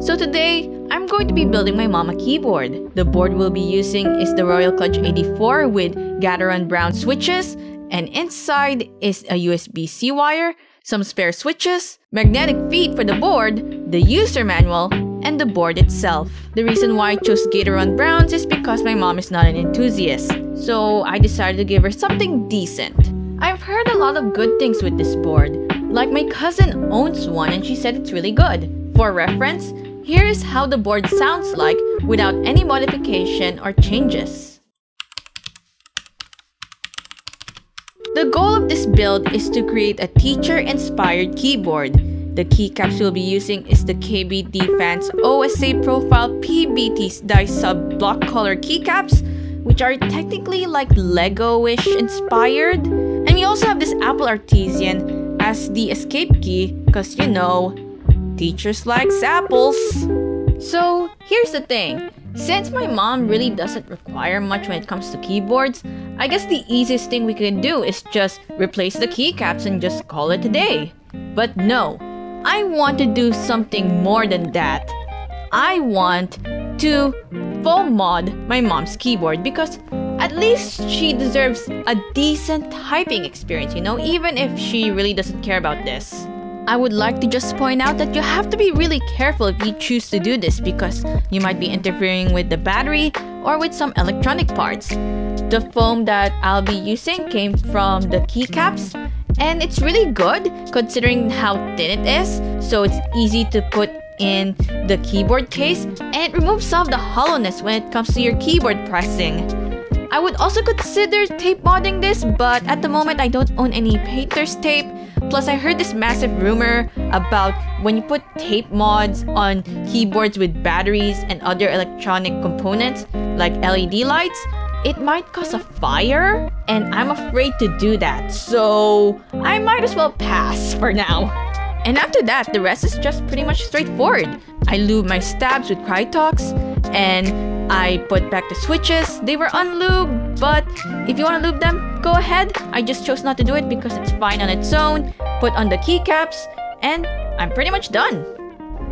So today, I'm going to be building my mama keyboard. The board we'll be using is the Royal Kludge 84 with Gateron brown switches, and inside is a USB-C wire, some spare switches, magnetic feet for the board, the user manual, and the board itself. The reason why I chose Gateron browns is because my mom is not an enthusiast, so I decided to give her something decent. I've heard a lot of good things with this board. Like my cousin owns one and she said it's really good. For reference, here is how the board sounds like without any modification or changes. The goal of this build is to create a teacher-inspired keyboard. The keycaps we'll be using is the KB Defense OSA Profile PBT die sub block color keycaps, which are technically like Lego-ish inspired. And we also have this Apple Artesian as the escape key, because you know, teachers likes apples. So here's the thing, since my mom really doesn't require much when it comes to keyboards, I guess the easiest thing we can do is just replace the keycaps and just call it a day. But no, I want to do something more than that. I want to full mod my mom's keyboard because at least she deserves a decent typing experience, you know, even if she really doesn't care about this. I would like to just point out that you have to be really careful if you choose to do this because you might be interfering with the battery or with some electronic parts. The foam that I'll be using came from the keycaps and it's really good considering how thin it is, so it's easy to put in the keyboard case and it removes some of the hollowness when it comes to your keyboard pressing. I would also consider tape modding this, but at the moment I don't own any painter's tape. Plus I heard this massive rumor about when you put tape mods on keyboards with batteries and other electronic components like LED lights, it might cause a fire and I'm afraid to do that, so I might as well pass for now. And after that, the rest is just pretty much straightforward. I lube my stabs with Krytox and I put back the switches. They were unlubed, but if you want to lube them, go ahead. I just chose not to do it because it's fine on its own. Put on the keycaps and I'm pretty much done.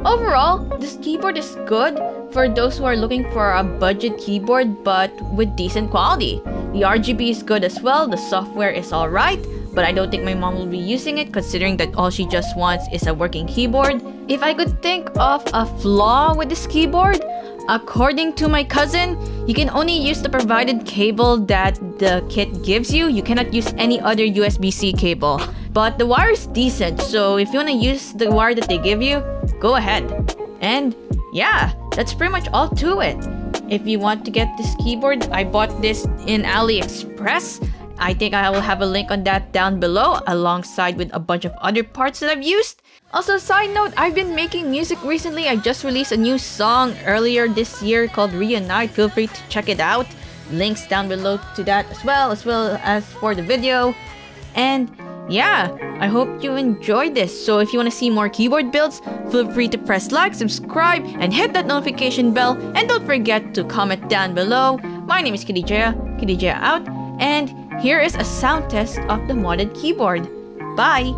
Overall, this keyboard is good for those who are looking for a budget keyboard but with decent quality. The RGB is good as well, the software is alright, but I don't think my mom will be using it considering that all she just wants is a working keyboard. If I could think of a flaw with this keyboard, according to my cousin, you can only use the provided cable that the kit gives you. You cannot use any other USB-C cable. But the wire is decent, so if you want to use the wire that they give you, go ahead. And yeah, that's pretty much all to it. If you want to get this keyboard, I bought this in AliExpress. I think I will have a link on that down below alongside with a bunch of other parts that I've used. Also, side note, I've been making music recently. I just released a new song earlier this year called Reunite. Feel free to check it out. Links down below to that as well as for the video. And yeah, I hope you enjoyed this. So if you want to see more keyboard builds, feel free to press like, subscribe, and hit that notification bell. And don't forget to comment down below. My name is Kludge out. And here is a sound test of the modded keyboard. Bye!